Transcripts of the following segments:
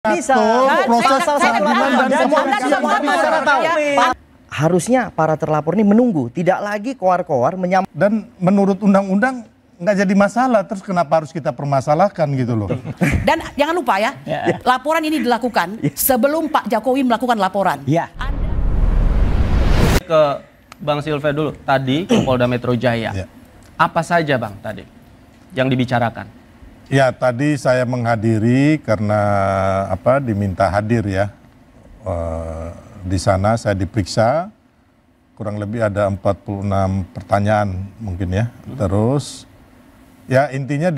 Bisa proses peradilan dan semua tahu. Harusnya para terlapor ini menunggu, tidak lagi koar-koar dan menurut undang-undang nggak jadi masalah, terus kenapa harus kita permasalahkan gitu loh. Dan jangan lupa ya, laporan ini dilakukan sebelum Pak Jokowi melakukan laporan. Ya. Ke Bang Silve dulu, tadi ke Polda Metro Jaya. Apa saja Bang tadi yang dibicarakan? Ya, tadi saya menghadiri karena diminta hadir ya. Di sana saya diperiksa, kurang lebih ada 46 pertanyaan mungkin ya. Terus ya intinya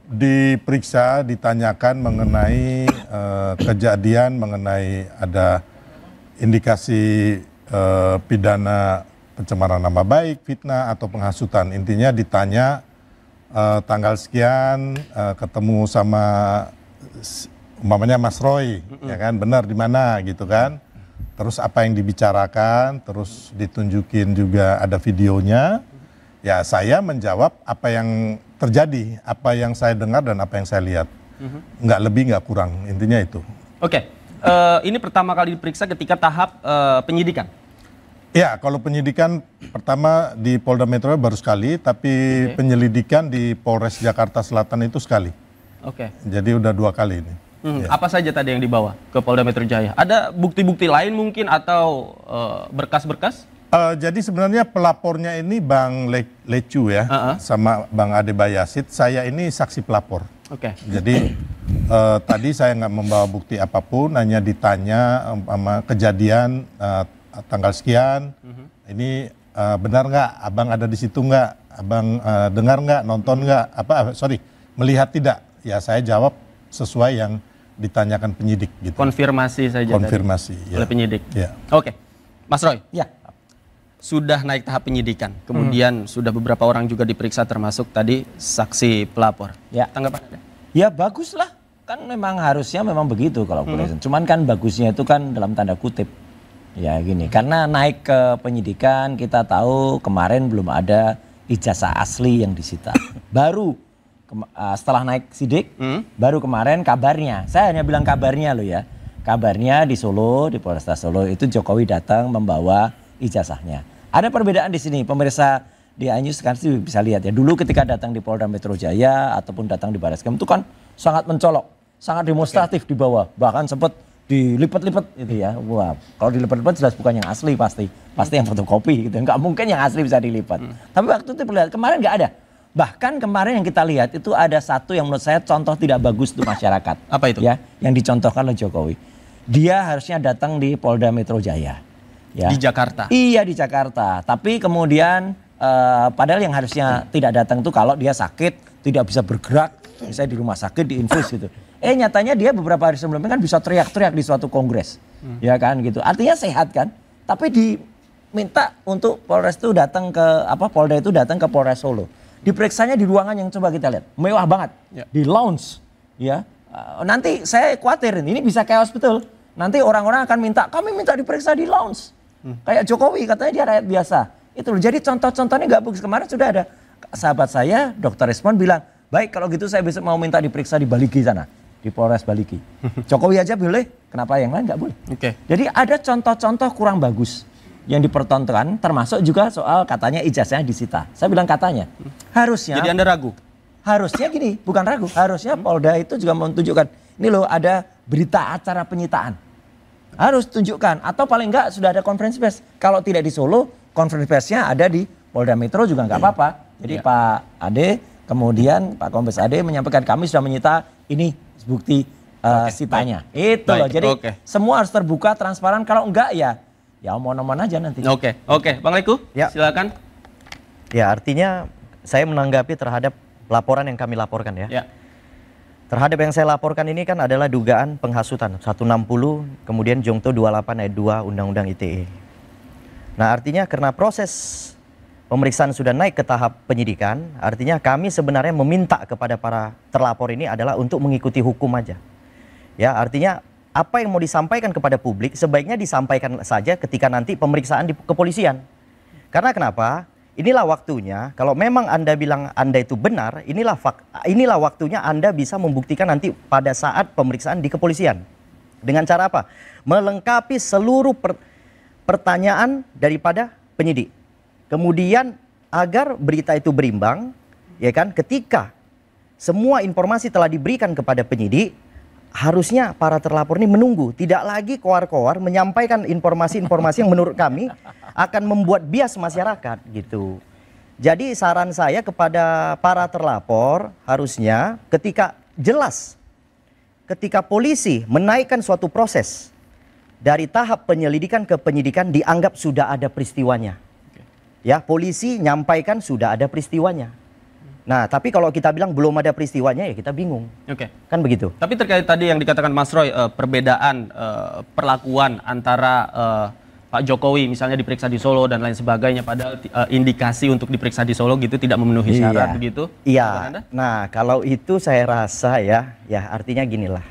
diperiksa, ditanyakan mengenai kejadian, mengenai ada indikasi pidana pencemaran nama baik, fitnah atau penghasutan. Intinya ditanya tanggal sekian ketemu sama umpamanya Mas Roy, ya kan, benar di mana gitu kan. Terus apa yang dibicarakan, terus ditunjukin juga ada videonya. Ya saya menjawab apa yang terjadi, apa yang saya dengar dan apa yang saya lihat. Nggak lebih nggak kurang, intinya itu. Oke, ini pertama kali diperiksa ketika tahap penyidikan? Ya, kalau penyidikan pertama di Polda Metro baru sekali, tapi penyelidikan di Polres Jakarta Selatan itu sekali. Oke. Jadi udah 2 kali ini. Apa saja tadi yang dibawa ke Polda Metro Jaya? Ada bukti-bukti lain mungkin atau berkas-berkas? Jadi sebenarnya pelapornya ini Bang Lecu ya, sama Bang Ade Bayasit. Saya ini saksi pelapor. Oke. Jadi tadi saya nggak membawa bukti apapun, hanya ditanya sama kejadian tanggal sekian. Ini benar nggak? Abang ada di situ nggak? Abang dengar nggak? Nonton nggak? Melihat tidak? Ya saya jawab sesuai yang ditanyakan penyidik gitu. Konfirmasi saja. Konfirmasi tadi, oleh penyidik. Ya. Oke, Mas Roy. Ya. Sudah naik tahap penyidikan, kemudian sudah beberapa orang juga diperiksa termasuk tadi saksi pelapor. Ya. Tanggapan Anda? Ya bagus lah, kan memang harusnya memang begitu kalau polisi. Cuman kan bagusnya itu kan dalam tanda kutip. Ya gini, karena naik ke penyidikan kita tahu kemarin belum ada ijazah asli yang disita. Baru setelah naik sidik, baru kemarin kabarnya, saya hanya bilang kabarnya loh ya. Kabarnya di Solo, di Polresta Solo itu Jokowi datang membawa ijazahnya. Ada perbedaan di sini, pemirsa di iNews kan sih bisa lihat ya. Dulu ketika datang di Polda Metro Jaya ataupun datang di Barreskrim itu kan sangat mencolok, sangat demonstratif di bawah. Bahkan sempat dilipat-lipat gitu ya. Wah, kalau dilipat-lipat jelas bukan yang asli pasti yang fotokopi gitu. Nggak mungkin yang asli bisa dilipat. Tapi waktu itu perlihat kemarin nggak ada. Bahkan kemarin yang kita lihat itu ada satu yang menurut saya contoh tidak bagus untuk masyarakat. Apa itu? Ya, yang dicontohkan oleh Jokowi. Dia harusnya datang di Polda Metro Jaya. Ya. Di Jakarta? Iya di Jakarta. Tapi kemudian padahal yang harusnya tidak datang itu kalau dia sakit, tidak bisa bergerak, misalnya di rumah sakit, di infus gitu. Nyatanya dia beberapa hari sebelumnya kan bisa teriak-teriak di suatu kongres. Ya kan gitu. Artinya sehat kan. Tapi diminta untuk Polres itu datang ke Polda itu datang ke Polres Solo. Diperiksanya di ruangan yang coba kita lihat mewah banget, di lounge, ya. Nanti saya khawatir ini bisa chaos betul. Nanti orang-orang akan kami minta diperiksa di lounge, kayak Jokowi katanya dia rakyat biasa. Itu loh. Jadi contoh-contohnya nggak bagus. Kemarin sudah ada sahabat saya, Dokter Resmond bilang, baik kalau gitu saya besok mau minta diperiksa di Baliki sana, di Polres Baliki. Jokowi aja boleh, kenapa yang lain nggak boleh? Jadi ada contoh-contoh kurang bagus yang dipertontonkan, termasuk juga soal katanya ijazahnya disita. Saya bilang katanya. Harusnya. Jadi Anda ragu? Harusnya gini, bukan ragu. Harusnya Polda itu juga menunjukkan, ini loh ada berita acara penyitaan. Harus tunjukkan, atau paling enggak sudah ada konferensi pers. Kalau tidak di Solo, konferensi persnya ada di Polda Metro juga nggak apa-apa. Jadi Pak Ade, kemudian Pak Kombes Ade menyampaikan kami sudah menyita ini bukti sitanya. Itu loh, jadi semua harus terbuka, transparan. Kalau enggak ya omong-omong aja nanti. Oke, Bang Leku, silakan. Ya, artinya saya menanggapi terhadap laporan yang kami laporkan ya. Terhadap yang saya laporkan ini kan adalah dugaan penghasutan 160, kemudian Jungto 28 ayat 2 Undang-Undang ITE. Nah, artinya karena proses pemeriksaan sudah naik ke tahap penyidikan, artinya kami sebenarnya meminta kepada para terlapor ini adalah untuk mengikuti hukum aja. Ya, artinya apa yang mau disampaikan kepada publik sebaiknya disampaikan saja ketika nanti pemeriksaan di kepolisian. Karena kenapa? inilah waktunya, kalau memang Anda bilang Anda itu benar, inilah waktunya Anda bisa membuktikan nanti pada saat pemeriksaan di kepolisian. Dengan cara apa? Melengkapi seluruh pertanyaan daripada penyidik. Kemudian agar berita itu berimbang, ya kan? Ketika semua informasi telah diberikan kepada penyidik, harusnya para terlapor ini menunggu, tidak lagi koar-koar menyampaikan informasi-informasi yang menurut kami akan membuat bias masyarakat gitu. Jadi saran saya kepada para terlapor, harusnya ketika polisi menaikkan suatu proses dari tahap penyelidikan ke penyidikan, dianggap sudah ada peristiwanya. Ya, polisi nyampaikan sudah ada peristiwanya. Nah, tapi kalau kita bilang belum ada peristiwanya, ya kita bingung. Oke. Kan begitu. Tapi terkait tadi yang dikatakan Mas Roy, perbedaan perlakuan antara Pak Jokowi misalnya diperiksa di Solo dan lain sebagainya, padahal indikasi untuk diperiksa di Solo gitu tidak memenuhi syarat begitu? Iya. Nah, kalau itu saya rasa ya artinya ginilah.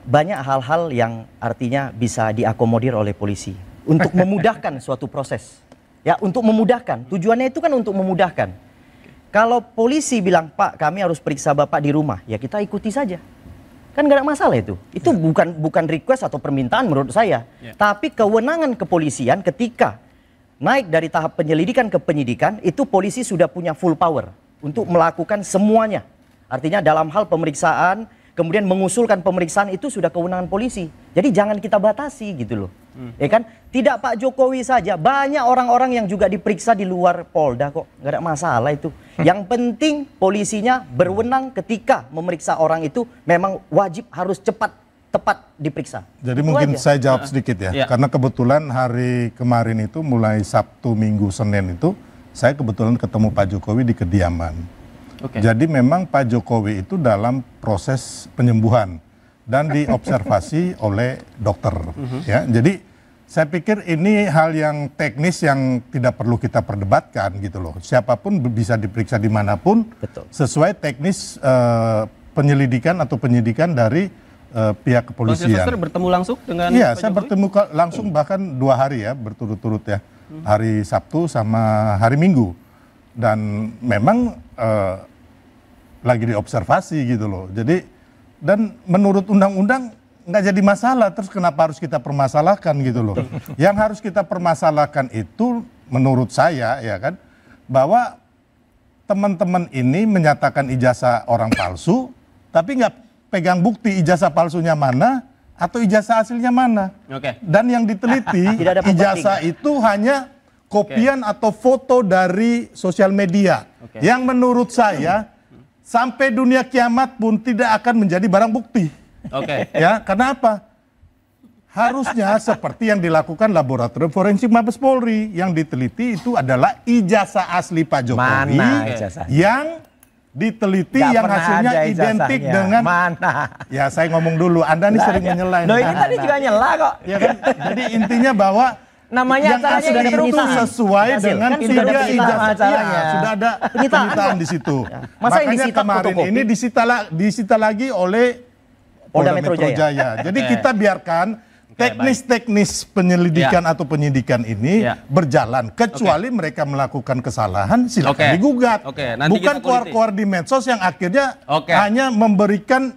Banyak hal-hal yang artinya bisa diakomodir oleh polisi untuk memudahkan suatu proses. Ya, untuk memudahkan. Tujuannya itu kan untuk memudahkan. Kalau polisi bilang, Pak, kami harus periksa Bapak di rumah, ya kita ikuti saja. Kan gak ada masalah itu. Itu bukan request atau permintaan menurut saya. Tapi kewenangan kepolisian ketika naik dari tahap penyelidikan ke penyidikan, itu polisi sudah punya full power untuk melakukan semuanya. Artinya dalam hal pemeriksaan, kemudian mengusulkan pemeriksaan, itu sudah kewenangan polisi. Jadi jangan kita batasi gitu loh. Ya kan? Tidak Pak Jokowi saja, banyak orang-orang yang juga diperiksa di luar Polda kok. Nggak ada masalah itu. Yang penting polisinya berwenang ketika memeriksa orang itu memang wajib harus tepat diperiksa. Jadi itu mungkin aja. saya jawab sedikit ya. Karena kebetulan hari kemarin itu mulai Sabtu, Minggu, Senin itu saya kebetulan ketemu Pak Jokowi di kediaman. Jadi memang Pak Jokowi itu dalam proses penyembuhan dan diobservasi oleh dokter. Ya, jadi saya pikir ini hal yang teknis yang tidak perlu kita perdebatkan gitu loh. Siapapun bisa diperiksa dimanapun. Betul. Sesuai teknis penyelidikan atau penyidikan dari pihak kepolisian. Mas bertemu langsung dengan Iya, Pak saya Jokowi? bertemu langsung bahkan 2 hari ya berturut-turut ya. Hari Sabtu sama hari Minggu. Dan memang lagi diobservasi gitu loh. Jadi dan menurut undang-undang nggak jadi masalah, terus kenapa harus kita permasalahkan gitu loh. Yang harus kita permasalahkan itu menurut saya ya kan, bahwa teman-teman ini menyatakan ijazah orang palsu, tapi nggak pegang bukti ijazah palsunya mana atau ijazah aslinya mana. Dan yang diteliti ijazah itu hanya kopian atau foto dari sosial media. Yang menurut saya sampai dunia kiamat pun tidak akan menjadi barang bukti. Ya, karena apa? Harusnya seperti yang dilakukan laboratorium forensik Mabes Polri, yang diteliti itu adalah ijazah asli Pak Jokowi yang diteliti yang hasilnya identik dengan Ya, saya ngomong dulu. Anda nih sering menyela. Loh, ini tadi juga nyela kok. Ya kan? Jadi intinya bahwa namanya yang asli itu sesuai dengan kan sudah ada ijazah acaranya. Sudah ada penyitaan di situ. Masa yang Makanya disita kemarin fotokopi? ini disita lagi oleh Polda Metro Jaya. Jadi kita biarkan teknis-teknis penyelidikan atau penyidikan ini berjalan. Kecuali mereka melakukan kesalahan, silakan digugat. Bukan keluar-keluar di medsos yang akhirnya hanya memberikan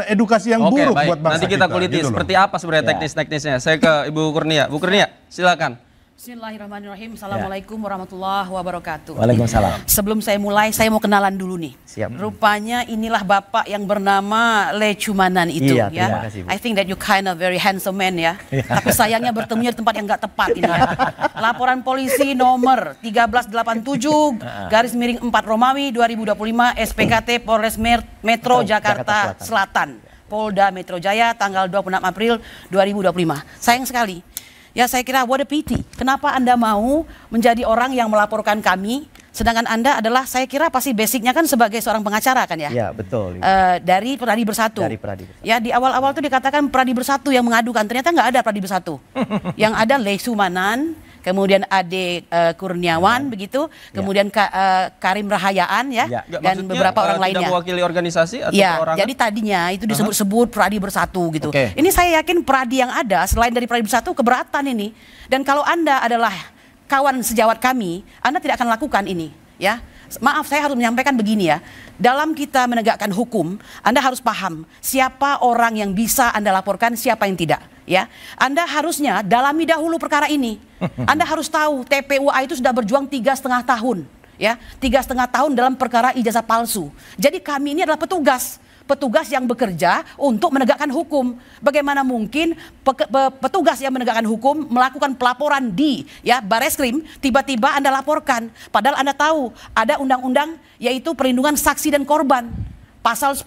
edukasi yang buruk buat bangsa nanti kita kuliti gitu seperti apa sebenarnya teknis-teknisnya. Saya ke Ibu Kurnia. Bu Kurnia, silakan. Bismillahirrahmanirrahim. Assalamualaikum warahmatullahi wabarakatuh. Waalaikumsalam. Sebelum saya mulai, saya mau kenalan dulu nih. Siap. Rupanya inilah bapak yang bernama Lecumanan itu. Iya, ya. terima kasih, Bu. I think that you kind of very handsome man ya. Tapi sayangnya bertemunya di tempat yang nggak tepat ini ya. Laporan polisi nomor 1387 /4 Romawi 2025 SPKT Polres Metro Jakarta Selatan. Polda Metro Jaya tanggal 26 April 2025. Sayang sekali. Ya, saya kira what a pity. Kenapa Anda mau menjadi orang yang melaporkan kami, sedangkan Anda adalah, saya kira pasti basicnya kan sebagai seorang pengacara kan ya? Iya, betul. Dari Pradi Bersatu. Ya, di awal-awal itu dikatakan Pradi Bersatu yang mengadukan, ternyata nggak ada Pradi Bersatu. Yang ada Lecumanan, kemudian Ade Kurniawan begitu, kemudian Karim Rahayaan ya, dan beberapa orang lainnya. Tidak mewakili organisasi atau ya, perorangan? jadi tadinya itu disebut-sebut Pradi Bersatu gitu. Ini saya yakin Pradi yang ada selain dari Pradi Bersatu keberatan ini. Dan kalau Anda adalah kawan sejawat kami, Anda tidak akan lakukan ini, ya. Maaf, saya harus menyampaikan begini ya. Dalam kita menegakkan hukum, Anda harus paham siapa orang yang bisa Anda laporkan, siapa yang tidak. Ya, Anda harusnya dalami dahulu perkara ini. Anda harus tahu TPUA itu sudah berjuang 3,5 tahun. Ya, 3,5 tahun dalam perkara ijazah palsu. Jadi kami ini adalah petugas yang bekerja untuk menegakkan hukum. Bagaimana mungkin petugas yang menegakkan hukum melakukan pelaporan di Bareskrim, tiba-tiba Anda laporkan, padahal Anda tahu ada undang-undang yaitu perlindungan saksi dan korban, pasal 10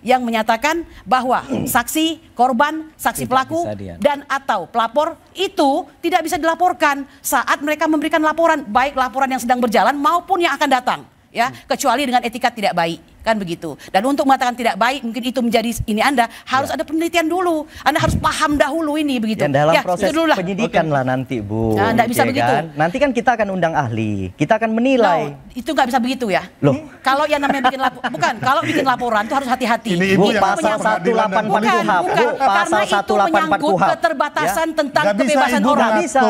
yang menyatakan bahwa saksi, korban, saksi pelaku dan atau pelapor itu tidak bisa dilaporkan saat mereka memberikan laporan, baik laporan yang sedang berjalan maupun yang akan datang, ya, kecuali dengan etika tidak baik. Kan begitu. Dan untuk mengatakan tidak baik, mungkin itu menjadi ini Anda harus ada penelitian dulu. Anda harus paham dahulu ini begitu. Dan dalam proses penyidikan lah nanti, Bu. Nah, enggak bisa begitu. Kan? Nanti kan kita akan undang ahli, kita akan menilai. No, itu nggak bisa begitu ya. Loh, kalau yang namanya bikin laporan, bukan, kalau bikin laporan itu harus hati-hati. Bu, pasal 184 KUHP. Bu, pasal 184 menyangkut KUHP. keterbatasan tentang Gak bisa, kebebasan Ibu, orang. bisa.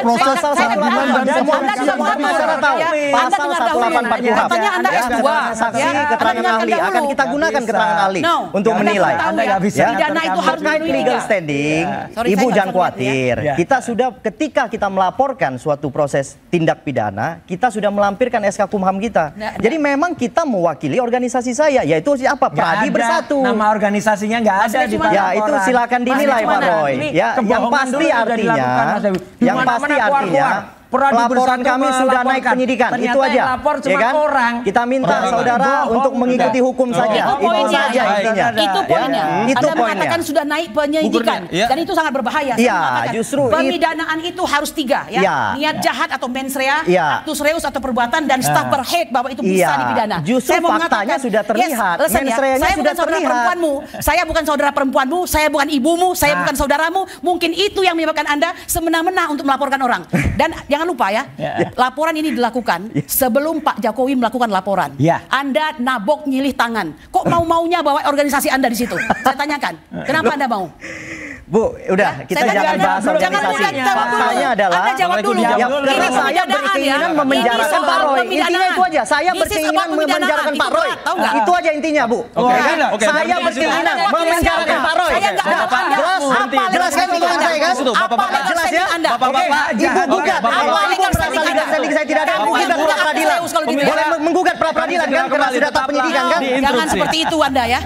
Proses pengadilan dan semua Anda dengar masyarakat tahu. Pasal 184 KUHP. Katanya Anda S2. Saksi, keterangan ahli akan kita gunakan keterangan ahli untuk menilai. Pidana itu harus legal standing. Ibu jangan khawatir. Kita sudah ketika kita melaporkan suatu proses tindak pidana, kita sudah melampirkan SK Kumham kita. Jadi memang kita mewakili organisasi saya, yaitu siapa? Pradi Bersatu. Nama organisasinya nggak ada di laporan. Ya itu silakan dinilai Pak Roy. Ya yang pasti artinya laporan kami sudah naik penyidikan. Itu aja. Ya kan? Kita minta saudara untuk mengikuti hukum saja. Itu saja intinya. Itu poinnya. Itu Anda mengatakan sudah naik penyidikan dan itu sangat berbahaya. Iya, justru pemidanaan itu harus 3 ya. Niat jahat atau mens rea, actus reus atau perbuatan dan staffer hek bahwa itu bisa dipidana. Justru faktanya sudah terlihat. Mens reanya sudah terlihat. Saya bukan saudara perempuanmu, saya bukan ibumu, saya bukan saudaramu. Mungkin itu yang menyebabkan Anda semena-mena untuk melaporkan orang. Dan jangan lupa ya, laporan ini dilakukan sebelum Pak Jokowi melakukan laporan. Anda nabok nyilih tangan. Kok mau-maunya bawa organisasi Anda di situ? Saya tanyakan, kenapa Anda mau? Bu, udah kita jangan bahas organisasi. Faktanya adalah Anda jawab dulu. Karena saya berkeinginan memenjarakan Pak Roy. Intinya itu aja. Saya berkeinginan memenjarakan Pak Roy. Itu aja intinya, Bu. Saya berkeinginan memenjarakan Pak Roy. Jelas kan pikiran saya kan? Jelas ya? Ibu gugat. Ibu merasa legal standing saya tidak ada. Mungkin pra peradilan. Boleh menggugat pra peradilan kan? Karena sudah tak penyidikan kan? Jangan seperti itu Anda ya.